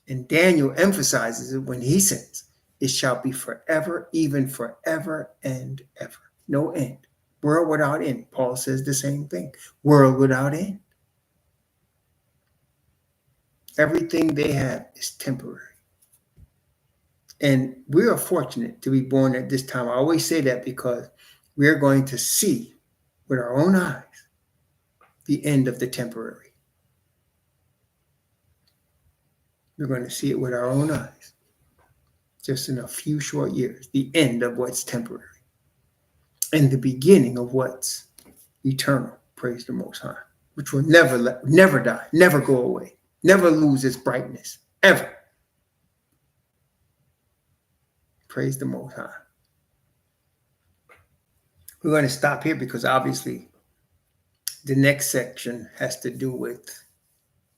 And Daniel emphasizes it when he says, it shall be forever, even forever and ever. No end. World without end. Paul says the same thing. World without end. Everything they have is temporary. And we are fortunate to be born at this time. I always say that because we're going to see with our own eyes the end of the temporary. We're going to see it with our own eyes. Just in a few short years, the end of what's temporary and the beginning of what's eternal. Praise the Most High, which will never die, never go away, never lose its brightness, ever. Praise the Most High. We're going to stop here because obviously the next section has to do with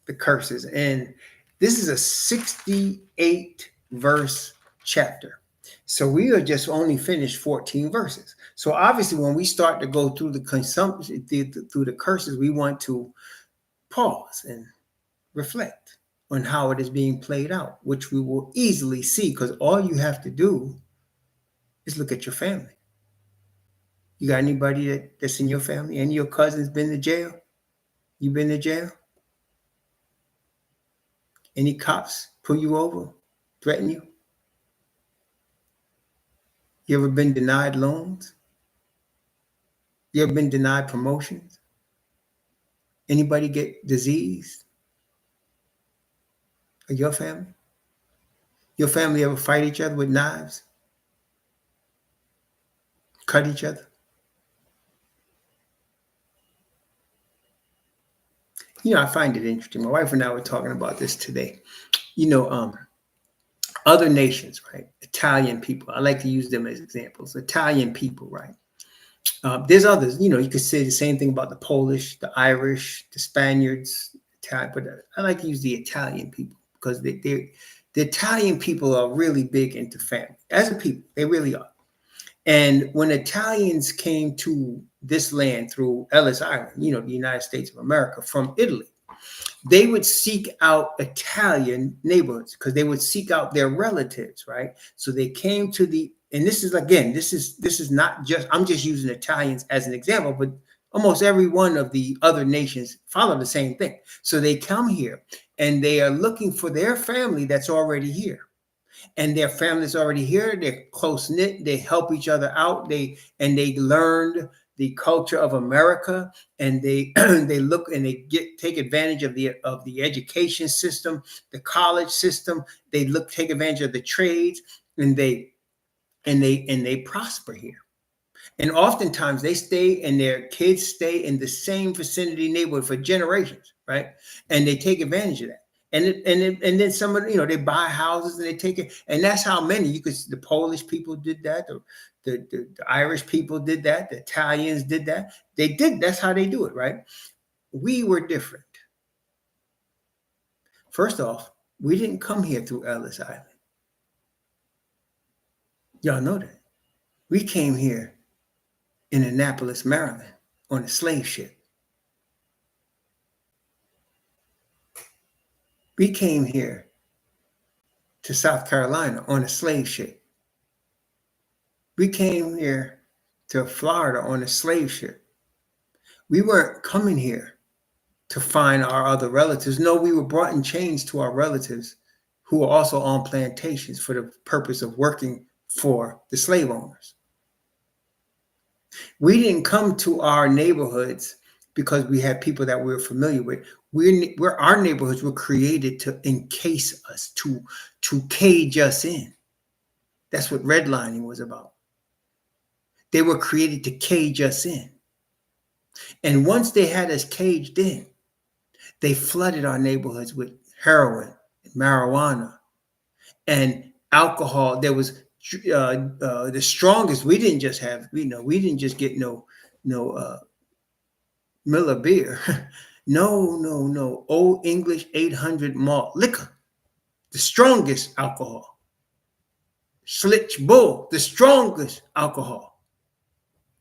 the curses. And this is a 68 verse chapter. So we are just only finished 14 verses. So obviously when we start to go through the consumption, through the curses, we want to pause and reflect on how it is being played out, which we will easily see because all you have to do is look at your family. You got anybody that's in your family? Any of your cousins been to jail? You been to jail? Any cops pull you over, threaten you? You ever been denied loans? You ever been denied promotions? Anybody get diseased? Or your family? Your family ever fight each other with knives? Cut each other? I find it interesting. My wife and I were talking about this today. Other nations, right? Italian people. I like to use them as examples. Italian people, right? There's others. You could say the same thing about the Polish, the Irish, the Spaniards, Italian, but I like to use the Italian people because the Italian people are really big into family. As a people, they really are. And when Italians came to this land through Ellis Island, the United States of America, from Italy, they would seek out Italian neighborhoods because they would seek out their relatives, right? So they came to and this is, again, this is not just, I'm just using Italians as an example, but almost every one of the other nations follow the same thing. So they come here and they are looking for their family that's already here. And their family's already here. They're close knit. They help each other out. They learned the culture of America, and they they look and they take advantage of the education system, the college system. They take advantage of the trades, and they prosper here. And oftentimes they stay, and their kids stay in the same vicinity neighborhood for generations, right? And they take advantage of that. And then some of they buy houses and they take it, and that's how many the Polish people did that, the Irish people did that, the Italians did that. That's how they do it, right? We were different. First off, we didn't come here through Ellis Island. Y'all know that. We came here in Annapolis, Maryland, on a slave ship. We came here to South Carolina on a slave ship. We came here to Florida on a slave ship. We weren't coming here to find our other relatives. No, we were brought in chains to our relatives who were also on plantations for the purpose of working for the slave owners. We didn't come to our neighborhoods because we had people that we were familiar with. Our neighborhoods were created to encase us, to cage us in. That's what redlining was about. They were created to cage us in. And once they had us caged in, they flooded our neighborhoods with heroin, and marijuana, and alcohol. There was the strongest. We didn't just have, we didn't just get no Miller beer. No. Old English 800 malt liquor, the strongest alcohol. Schlitz Bull, the strongest alcohol,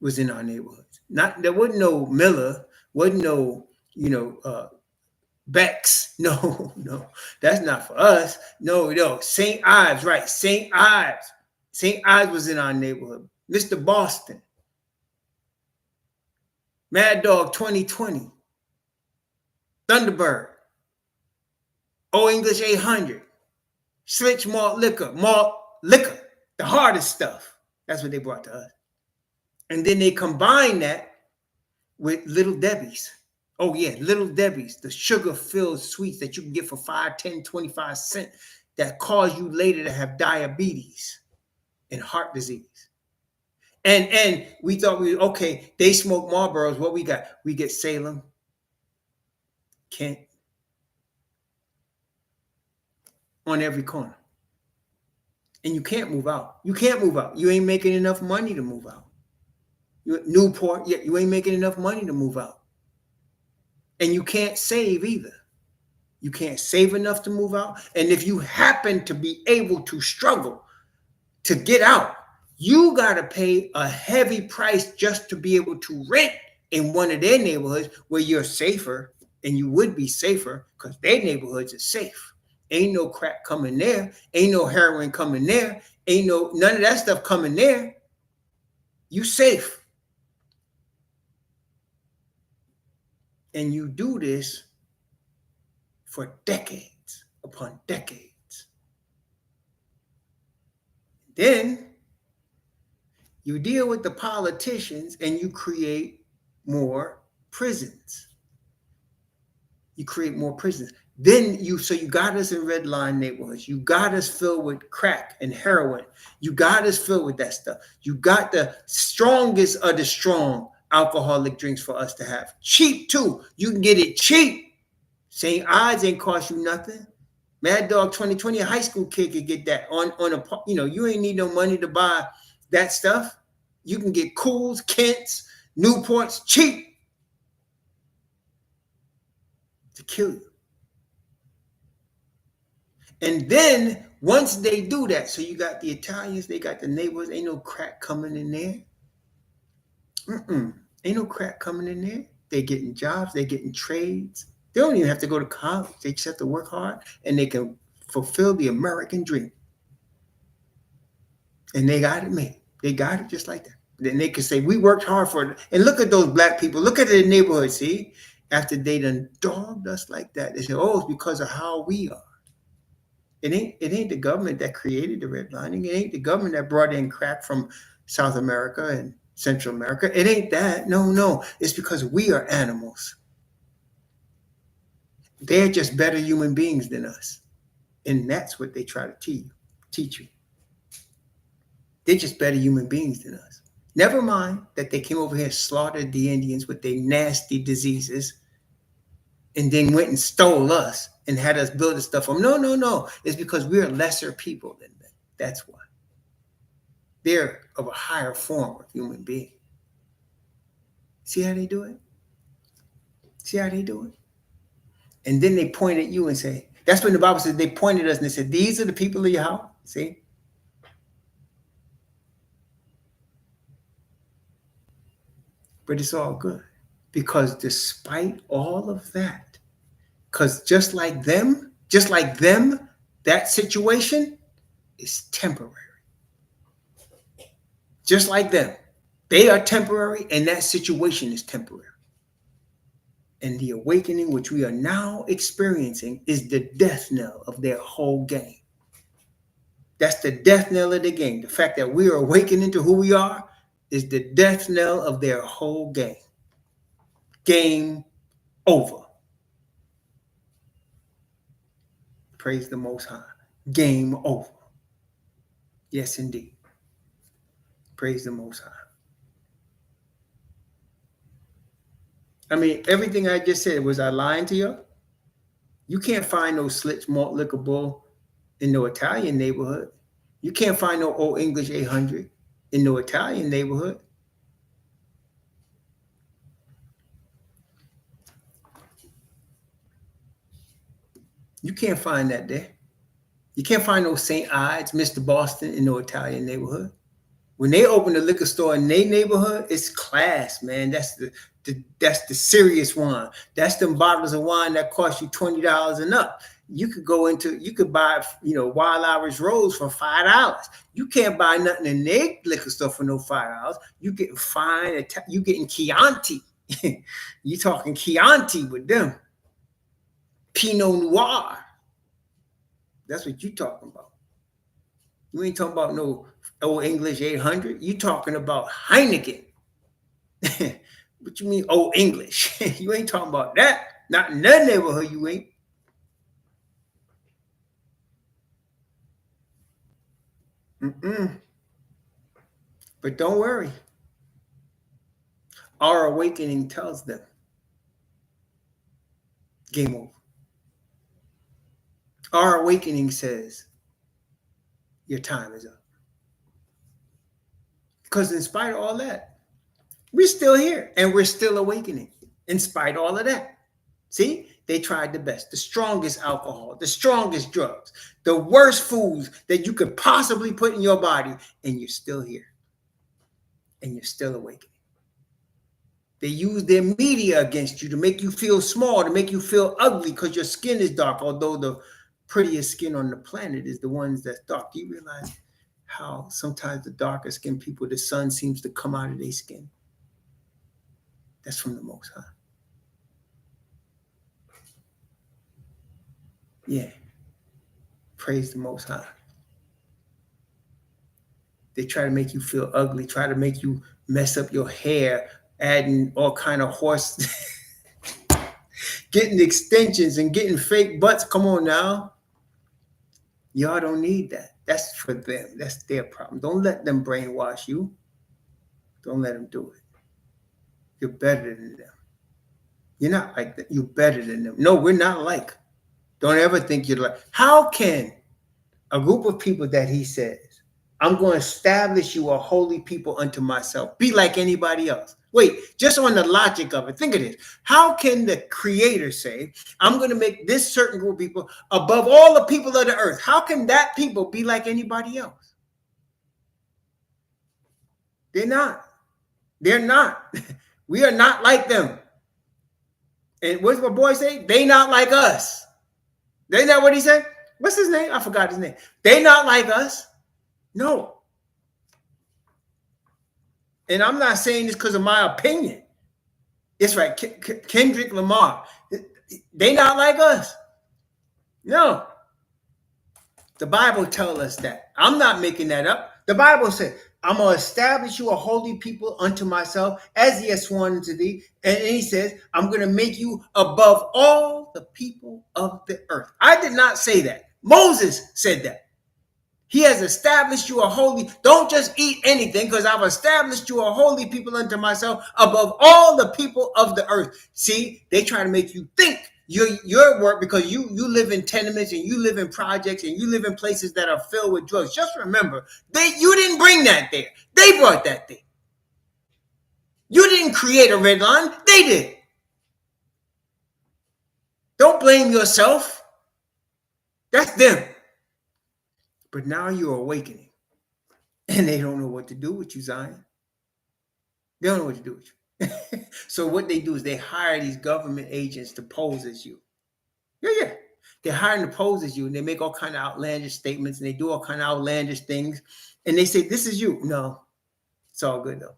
was in our neighborhoods. There wasn't no Miller, wasn't no Beck's. No, that's not for us. No, St. Ives, right? St. Ives was in our neighborhood. Mr. Boston, Mad Dog 2020, Thunderbird, Old English 800, Schlitz malt liquor, the hardest stuff. That's what they brought to us. And then they combine that with Little Debbie's. Oh yeah, Little Debbie's, the sugar-filled sweets that you can get for 5, 10, 25 cents that cause you later to have diabetes and heart disease. And we thought they smoke Marlboros. What we got? We get Salem, Kent, on every corner. And you can't move out. You ain't making enough money to move out. Newport, you ain't making enough money to move out. And you can't save either. You can't save enough to move out. And if you happen to be able to struggle to get out, you got to pay a heavy price just to be able to rent in one of their neighborhoods where you're safer, and you would be safer because their neighborhoods are safe. Ain't no crack coming there. Ain't no heroin coming there. Ain't none of that stuff coming there. You safe. And you do this for decades upon decades. Then you deal with the politicians and you create more prisons. Then you got us in red line neighborhoods. You got us filled with crack and heroin. You got us filled with that stuff. You got the strongest of the strong alcoholic drinks for us to have. Cheap too. You can get it cheap. St. Ives ain't cost you nothing. Mad Dog 2020, a high school kid could get that on a, you ain't need no money to buy that stuff. You can get Cools, Kents, Newports cheap to kill you. And then once they do that, so you got the Italians, they got the neighbors, ain't no crack coming in there. Ain't no crack coming in there. They getting jobs, they getting trades. They don't even have to go to college. They just have to work hard and they can fulfill the American dream. And they got it made. They got it just like that. Then they can say, we worked hard for it. And look at those black people. Look at the neighborhood, see? After they done dogged us like that, they say, oh, it's because of how we are. It ain't the government that created the redlining. It ain't the government that brought in crack from South America and Central America. It ain't that. No. It's because we are animals. They're just better human beings than us. And that's what they try to teach you. They're just better human beings than us. Never mind that they came over here and slaughtered the Indians with their nasty diseases and then went and stole us and had us build the stuff from. No. It's because we're lesser people than them. That's why. They're of a higher form of human being. See how they do it? See how they do it? And then they point at you and say, that's when the Bible says they pointed at us and they said, these are the people of your house. See? But it's all good. Because despite all of that, because just like them, that situation is temporary. Just like them. They are temporary and that situation is temporary. And the awakening which we are now experiencing is the death knell of their whole game. That's the death knell of the game. The fact that we are awakening to who we are is the death knell of their whole game. Game over. Praise the Most High. Game over. Yes, indeed. Praise the Most High. I mean, everything I just said, was I lying to you? You can't find no Slits Malt Liquor Bull in no Italian neighborhood. You can't find no Old English 800 in no Italian neighborhood. You can't find that there. You can't find no St. Ides, Mr. Boston in no Italian neighborhood. When they open a liquor store in their neighborhood, it's class, man. That's the serious wine. That's them bottles of wine that cost you $20 and up. You could buy, Wild Irish Rose for $5. You can't buy nothing in their liquor store for no $5. You getting fine. You getting Chianti. You talking Chianti with them. Pinot Noir. That's what you talking about. You ain't talking about no Old English 800. You talking about Heineken. What you mean Old English? You ain't talking about that. Not in that neighborhood, you ain't. But don't worry. Our awakening tells them. Game over. Our awakening says, your time is up. Because in spite of all that, we're still here and we're still awakening in spite of all of that. See, they tried the best, the strongest alcohol, the strongest drugs, the worst foods that you could possibly put in your body, and you're still here and you're still awakening. They use their media against you to make you feel small, to make you feel ugly because your skin is dark, although the prettiest skin on the planet is the ones that's dark. Do you realize how sometimes the darker skinned people, the sun seems to come out of their skin? That's from the Most High. Yeah. Praise the Most High. They try to make you feel ugly, try to make you mess up your hair, adding all kind of horse, getting extensions and getting fake butts. Come on now. Y'all don't need that. That's for them. That's their problem. Don't let them brainwash you. Don't let them do it. You're better than them. You're not like that. You're better than them. No, we're not like Don't ever think you're like, how can a group of people that he says, I'm going to establish you a holy people unto myself, be like anybody else? Wait, just on the logic of it, think of this. How can the creator say, I'm going to make this certain group of people above all the people of the earth? How can that people be like anybody else? They're not. They're not. We are not like them. And what's my boy say? They not like us. They not what he said? What's his name? I forgot his name. They not like us. No. And I'm not saying this because of my opinion. It's right. Kendrick Lamar. They not like us. No. The Bible tells us that. I'm not making that up. The Bible said, I'm going to establish you a holy people unto myself, as he has sworn unto thee. And he says, I'm going to make you above all the people of the earth. I did not say that. Moses said that. He has established you a holy. Don't just eat anything, because I've established you a holy people unto myself above all the people of the earth. See, they try to make you think your work, because you live in tenements and you live in projects and you live in places that are filled with drugs. Just remember, you didn't bring that there. They brought that there. You didn't create a red line. They did. Don't blame yourself. That's them. But now you're awakening. And they don't know what to do with you, Zion. They don't know what to do with you. So what they do is they hire these government agents to pose as you. Yeah. They're hiring to pose as you, and they make all kind of outlandish statements, and they do all kind of outlandish things. And they say, this is you. No, it's all good, though.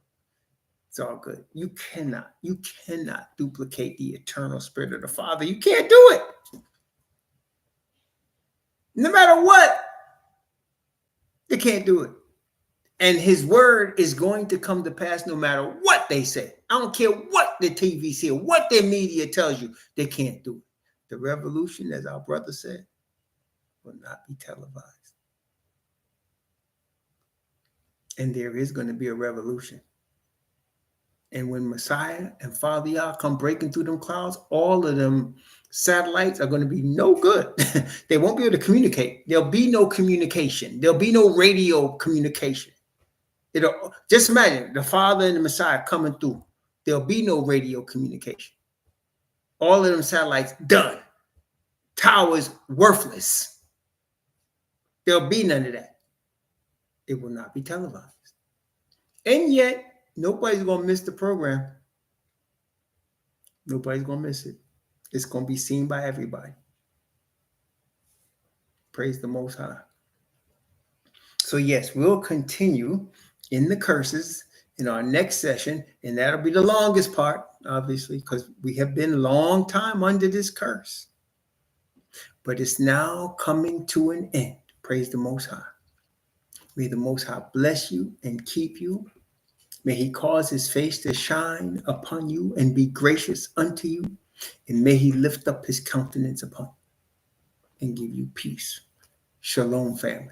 It's all good. You cannot duplicate the eternal spirit of the Father. You can't do it. No matter what, they can't do it. And his word is going to come to pass no matter what they say. I don't care what the TV says, what their media tells you. They can't do it. The revolution, as our brother said, will not be televised. And there is going to be a revolution. And when Messiah and Father Yah come breaking through them clouds, all of them satellites are going to be no good. They won't be able to communicate. There'll be no communication. There'll be no radio communication. Just imagine the Father and the Messiah coming through. There'll be no radio communication. All of them satellites done. Towers worthless. There'll be none of that. It will not be televised. And yet, nobody's going to miss the program. Nobody's going to miss it. It's going to be seen by everybody. Praise the Most High. So yes, we'll continue in the curses in our next session, and that'll be the longest part, obviously, because we have been a long time under this curse. But it's now coming to an end. Praise the Most High. May the Most High bless you and keep you. May he cause his face to shine upon you and be gracious unto you. And may he lift up his countenance upon you and give you peace. Shalom, family.